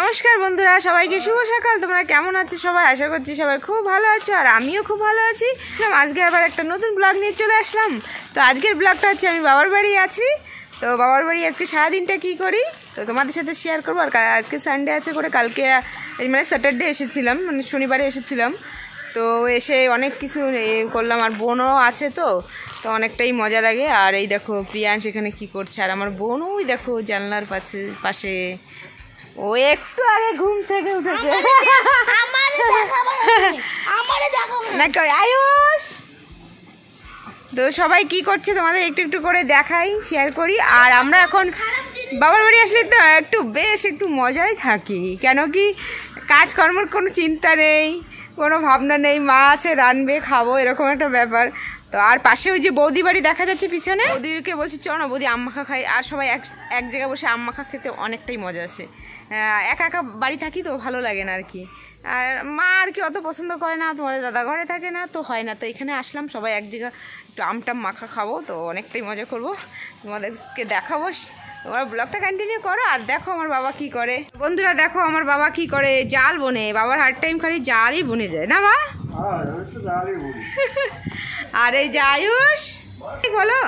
নমস্কার বন্ধুরা, সবাইকে শুভ সকাল। তোমরা কেমন আছো সবাই? আশা করছি সবাই খুব ভালো আছো, আর আমিও খুব ভালো আছি। আজকে আবার একটা নতুন ব্লগ নিয়ে চলে আসলাম। তো আজকের ব্লগটা হচ্ছে আমি বাবার বাড়ি আছি। তো বাবার বাড়ি আজকে সারাদিনটা কি করি তো তোমাদের সাথে শেয়ার করবো। আর আজকে সানডে আছে করে কালকে মানে স্যাটারডে এসেছিলাম, মানে শনিবারে এসেছিলাম। তো এসে অনেক কিছু করলাম, আর বোনও আছে তো তো অনেকটাই মজা লাগে। আর এই দেখো প্রিয়াংশ এখানে কি করছে, আর আমার বোন ওই দেখো জানলার পাশে ও একটু আগে ঘুম থেকে উঠেছে। আয়ুষ তো সবাই কি করছে তোমাদের একটু একটু করে দেখাই, শেয়ার করি। আর আমরা এখন বাবার বাড়ি আসলে তো একটু মজাই থাকি, কেন কি কাজকর্মের কোনো চিন্তা নেই, কোনো ভাবনা নেই, মা আছে রানবে খাবো, এরকম একটা ব্যাপার। তো আর পাশে ওই যে বৌদি বাড়ি দেখা যাচ্ছে পিছনে, বৌদিকে বলছি চলো না বৌদি আম মাখা খাই। আর সবাই এক জায়গায় বসে আম মাখা খেতে অনেকটাই মজা আসে। একা একা বাড়ি থাকি তো ভালো লাগে না আর কি। আর মা আর কি অত পছন্দ করে না, তোমাদের দাদা ঘরে থাকে না, তো হয় না। তো এখানে আসলাম সবাই এক জায়গা একটু আমটাম মাখা খাবো, তো অনেকটাই মজা করবো, তোমাদেরকে দেখাবো। তোমরা ব্লগটা কন্টিনিউ করো আর দেখো আমার বাবা কি করে। বন্ধুরা দেখো আমার বাবা কি করে, জাল বোনে। বাবার হার টাইম খালি জালই বনে যায় না বা। আর এই যে আয়ুষ বলো,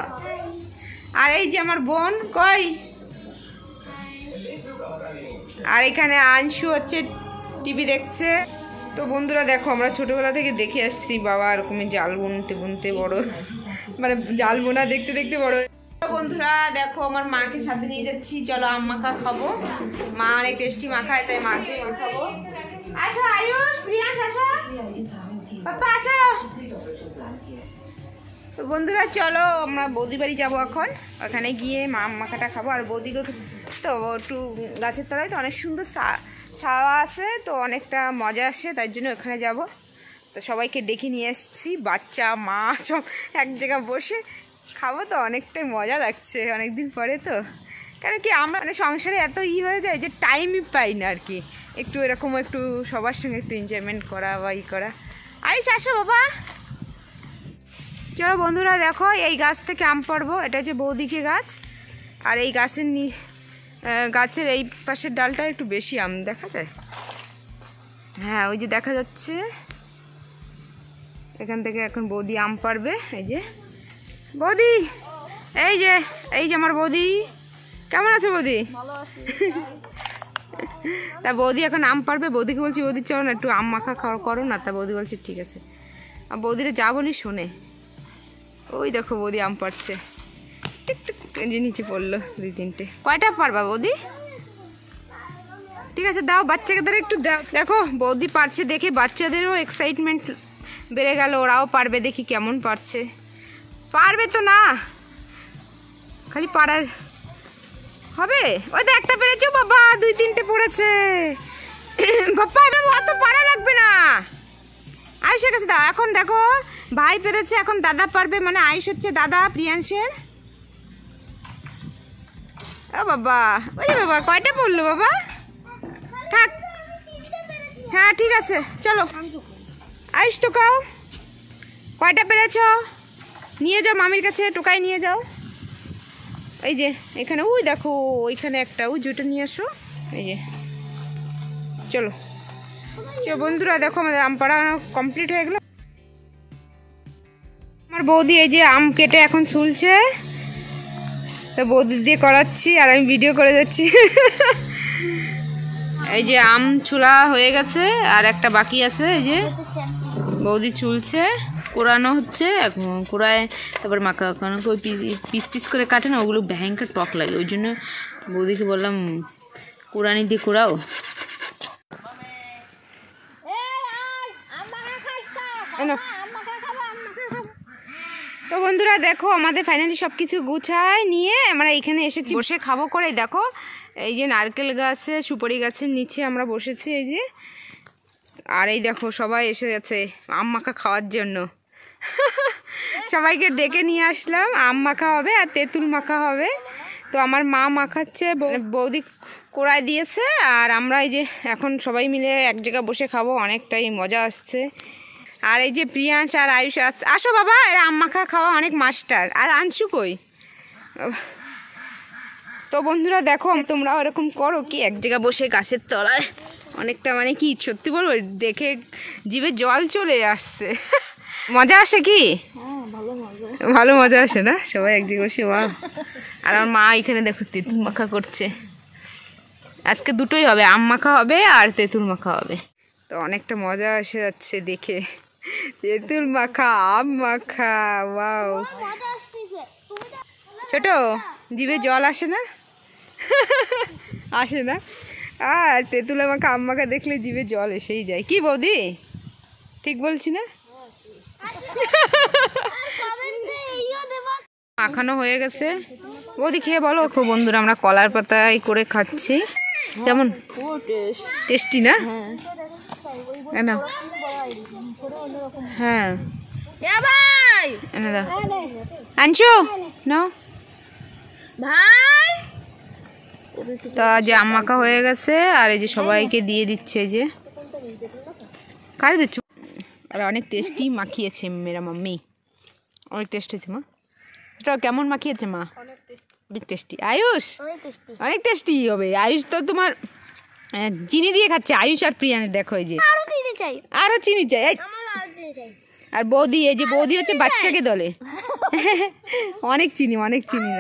আর এই যে আমার বোন কই, আর এখানে আংশু হচ্ছে টিভি দেখছে। তো বন্ধুরা দেখো আমরা ছোটবেলা থেকে দেখে আসছি বাবা এরকমই জাল বুনতে বুনতে বড়, মানে জাল বোনা দেখতে দেখতে বড়। বন্ধুরা দেখো আমার মাকে সাথে নিয়ে যাচ্ছি, চলো আম মাখা খাবো। মা অনেক টেস্টি মাখায়, তাই মাকে মাখাবো। আসো আয়ুষ, প্রিয়াংশ আসো, পাপা আসো। তো বন্ধুরা চলো আমরা বৌদি বাড়ি যাবো এখন, ওখানে গিয়ে আম মাখাটা খাবো। আর বৌদিকে তো একটু গাছের তলায় তো অনেক সুন্দর ছাওয়া আছে, তো অনেকটা মজা আসে, তার জন্য ওখানে যাব। তো সবাইকে ডেকে নিয়ে এসেছি, বাচ্চা মা সব এক জায়গায় বসে খাবো, তো অনেকটাই মজা লাগছে অনেকদিন পরে। তো কেন কি আমরা মানে সংসারে এত হয়ে যায় যে টাইমই পাই না আর কি, একটু এরকম একটু সবার সঙ্গে একটু এনজয়মেন্ট করা বা করা। আইস আসো বাবা। চলো বন্ধুরা দেখো এই গাছ থেকে আম পাড়বো, এটা হচ্ছে বৌদিকে গাছ। আর এই গাছের এই পাশের ডালটা একটু বেশি আম দেখা যায়, হ্যাঁ ওই যে দেখা যাচ্ছে। এখান থেকে এখন বৌদি আম পাড়বে। এই যে বৌদি, এই যে আমার বৌদি, কেমন আছে বৌদি? তা বৌদি এখন আম পাড়বে। বৌদিকে বলছি বৌদি চলো না একটু আম মাখা করো না, তা বৌদি বলছে ঠিক আছে। আর বৌদিরা যা বলি শোনে। ওই দেখো বৌদি আম পাড়ছে, টিকটিক নিচে পড়লো দুই তিনটে। কয়টা পারবা বৌদি? ঠিক আছে দাও, বাচ্চাদের একটু দাও। দেখো বৌদি পারছে দেখে বাচ্চাদেরও এক্সাইটমেন্ট বেড়ে গেল, ওরাও পারবে, দেখি কেমন পারছে। পারবে তো না, খালি পারার হবে। ওই তো একটা পেরেছো বাবা, দুই তিনটে পড়েছে বাবা, এবার অত পারা লাগবে না। আয়ুষের কাছে দাও। এখন দেখো ভাই পেরেছে, এখন দাদা পারবে, মানে আয়ুষ হচ্ছে দাদা প্রিয়াংশের। ও বাবা, ওরে বাবা কয়টা পড়লো বাবা? থাক, হ্যাঁ ঠিক আছে চলো। আয়ুষ টোকাও, কয়টা পেরেছ? নিয়ে যাও মামির কাছে, টোকাই নিয়ে যাও। এই যে এখানে ওই দেখো ওইখানে একটা, ওই জুটো নিয়ে আসো। এই যে চলো বন্ধুরা দেখো আমাদের আম পাড়া কমপ্লিট হয়ে গেল। আমার বৌদি এই যে আম কেটে এখন ছুলছে, তো বৌদি দিয়ে করাচ্ছি আর আমি ভিডিও করে যাচ্ছি। এই যে আম ছুলা হয়ে গেছে আর একটা বাকি আছে, এই যে বৌদি চুলছে, কোরানো হচ্ছে কোরায়, তারপর মাখা ওই পিস পিস করে কাটে না, ওগুলো ভয়ঙ্কর টক লাগে, ওই জন্য বৌদিকে বললাম কোরানি দিয়ে কোরাও। তো বন্ধুরা দেখো আমাদের ফাইনালি সব কিছু গুছায় নিয়ে আমরা এখানে এসেছি বসে খাবো করে। দেখো এই যে নারকেল গাছে সুপারি গাছের নিচে আমরা বসেছি এই যে। আর এই দেখো সবাই এসে গেছে আম মাখা খাওয়ার জন্য। সবাইকে ডেকে নিয়ে আসলাম, আম মাখা হবে আর তেঁতুল মাখা হবে। তো আমার মা মাখাচ্ছে, বৌদি কোড়ায় দিয়েছে, আর আমরা এই যে এখন সবাই মিলে এক জায়গায় বসে খাবো, অনেকটাই মজা আসছে। আর এই যে প্রিয়াংশ আর আয়ুষ আসো বাবা, এরা আম মাখা খাওয়া অনেক মাস্টার। আর আংশু কই? তো বন্ধুরা দেখো তোমরা ওরকম করো কি এক জায়গায় বসে গাছের তলায় অনেকটা মানে কি সত্যি বলবো দেখে জিভে জল চলে আসছে। মজা আসে কি? ভালো মজা আসে না? সবাই এক জায়গায় বসে আর আমার মা এখানে দেখো তেঁতুল মাখা করছে। আজকে দুটোই হবে, আম মাখা হবে আর তেঁতুল মাখা হবে। তো অনেকটা মজা এসে যাচ্ছে দেখে, তেঁতুল মাখা আম মাখা। ওয়াও ছোট জিভে জল আসে না? আসে না? আর তেঁতুল মাখা আম মাখা দেখলে জিভে জল এসেই যায়। কি বৌদি ঠিক বলছি না? মাখানো হয়ে গেছে, বৌদি খেয়ে বলো। খুব বন্ধুরা আমরা কলার পাতায় করে খাচ্ছি, কেমন টেস্টি না? হ্যাঁ আনছো নাও ভাই। তা যে আম মাখা হয়ে গেছে আর এই যে সবাইকে দিয়ে দিচ্ছে, এই যে কারে দিচ্ছ। আর অনেক টেস্টি মাখিয়েছে মেরা মাম্মি, অনেক টেস্ট হয়েছে মা। এটা কেমন মাখিয়েছে মা? অনেক টেস্টি। আয়ুষ অনেক টেস্টি হবে। আয়ুষ তো তোমার চিনি দিয়ে খাচ্ছে। আয়ুষ আর প্রিয়ানে দেখো এই যে আরো চিনি চাই। আর বৌদি, এই যে বৌদি হচ্ছে বাচ্চাকে দলে অনেক চিনি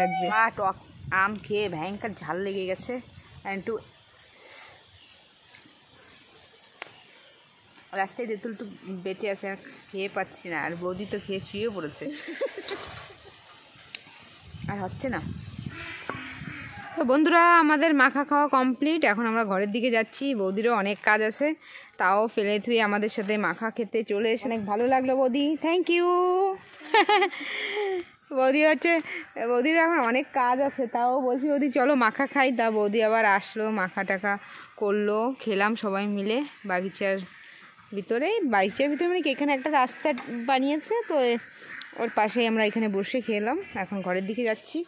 লাগবে। টক আম খেয়ে ভয়ঙ্কর ঝাল লেগে গেছে। একটু রাস্তায় তেঁতুল একটু বেঁচে আছে, খেয়ে পাচ্ছি না। আর বৌদি তো খেয়ে শুয়ে পড়েছে, আর হচ্ছে না। তো বন্ধুরা আমাদের মাখা খাওয়া কমপ্লিট। এখন আমরা ঘরের দিকে যাচ্ছি। বৌদিরও অনেক কাজ আছে, তাও ফেলে থুয়ে আমাদের সাথে মাখা খেতে চলে এসে অনেক ভালো লাগলো বৌদি, থ্যাংক ইউ। বৌদি হচ্ছে বৌদির এখন অনেক কাজ আছে, তাও বলছি বৌদি চলো মাখা খাই। তা বৌদি আবার আসলো, মাখা টাখা করলো, খেলাম সবাই মিলে বাগিচার ভিতরে। মানে কি এখানে একটা রাস্তা বানিয়েছে, তো ওর পাশেই আমরা এখানে বসে খেলাম। এখন ঘরের দিকে যাচ্ছি।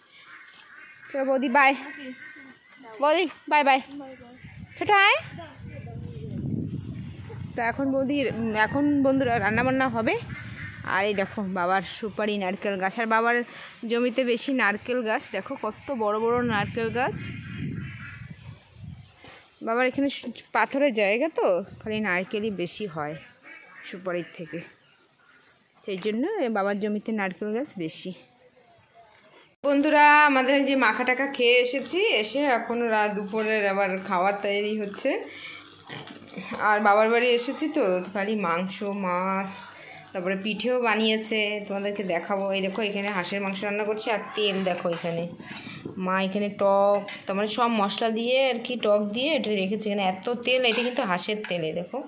তো বৌদি বাই, বৌদি বাই বাই, ছোট আয়। তো এখন বন্ধুরা রান্নাবান্না হবে। আর এই দেখো বাবার সুপারি নারকেল গাছ, আর বাবার জমিতে বেশি নারকেল গাছ, দেখো কত বড় বড় নারকেল গাছ। বাবার এখানে পাথরের জায়গা, তো খালি নারকেলই বেশি হয় সুপারির থেকে, সেই জন্য বাবার জমিতে নারকেল গাছ বেশি। বন্ধুরা আমাদের যে মাখা টাকা খেয়ে এসেছি, এসে এখন দুপুরের আবার খাওয়ার তৈরি হচ্ছে। আর বাবার বাড়ি এসেছি তো খালি মাংস মাছ, তারপরে পিঠেও বানিয়েছে, তোমাদেরকে দেখাবো। এই দেখো এখানে হাঁসের মাংস রান্না করছে, আর তেল দেখো এখানে মা এখানে টক, তার মানে সব মশলা দিয়ে আর কি টক দিয়ে এটা রেখেছে। এখানে এত তেল, এটা কিন্তু হাঁসের তেলে দেখো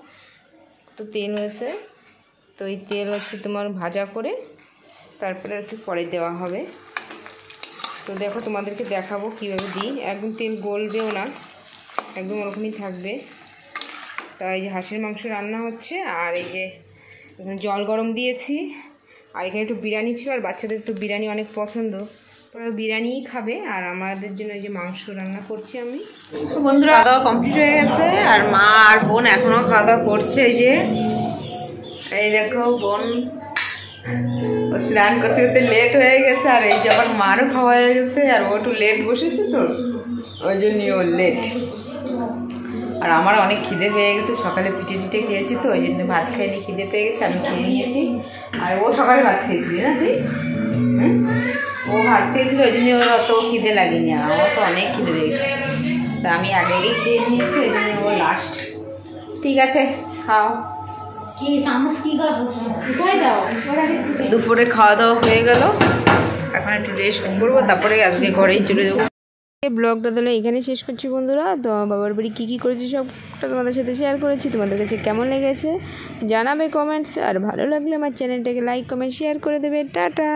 তো তেল হয়েছে। তো এই তেল হচ্ছে তোমার ভাজা করে তারপরে আর কি পরে দেওয়া হবে। তো দেখো তোমাদেরকে দেখাবো কীভাবে দিই, একদম তেল গলবেও না, একদম ওরকমই থাকবে। তাই এই যে হাঁসের মাংস রান্না হচ্ছে, আর এই যে এখানে জল গরম দিয়েছি, আর এখানে একটু বিরিয়ানি ছিল, আর বাচ্চাদের তো বিরিয়ানি অনেক পছন্দ, ওরা বিরিয়ানিই খাবে। আর আমাদের জন্য এই যে মাংস রান্না করছি আমি। তো বন্ধুরা খাওয়া দাওয়া কমপ্লিট হয়ে গেছে, আর মা আর বোন এখনও খাওয়া দাওয়া করছে। এই দেখো বোন ও স্নান করতে করতে লেট হয়ে গেছে, আর এই যে আবার মারও খাওয়া হয়ে গেছে, আর ও একটু লেট বসেছে, তো ওই জন্যই ও লেট। আর আমার অনেক খিদে পেয়ে গেছে, সকালে পিঠে টিটে খেয়েছি, তো ওই জন্য ভাত খাইনি, খিদে পেয়ে গেছে, আমি খেয়ে নিয়েছি। আর ও সকালে ভাত খেয়েছিলি না তুই? ও ভাত খেয়েছিল, ওই জন্য ওর অত খিদে লাগেনি, আর আমার তো অনেক খিদে পেয়ে গেছে, তা আমি আগেই খেয়ে নিয়েছি, ওই জন্য ও লাস্ট। ঠিক আছে খাও। দুপুরে খাওয়া দাওয়া হয়ে গেল, এখন একটু রেস্ট করবো, তারপরে আজকে ঘরেই চলে যাবো। ব্লগটা তাহলে এখানে শেষ করছি বন্ধুরা। তো বাবার বাড়ি কী করেছি সবটা তোমাদের সাথে শেয়ার করেছি। তোমাদের কাছে কেমন লেগেছে জানাবে কমেন্টস, আর ভালো লাগলে আমার চ্যানেলটাকে লাইক কমেন্ট শেয়ার করে দেবে। টাটা।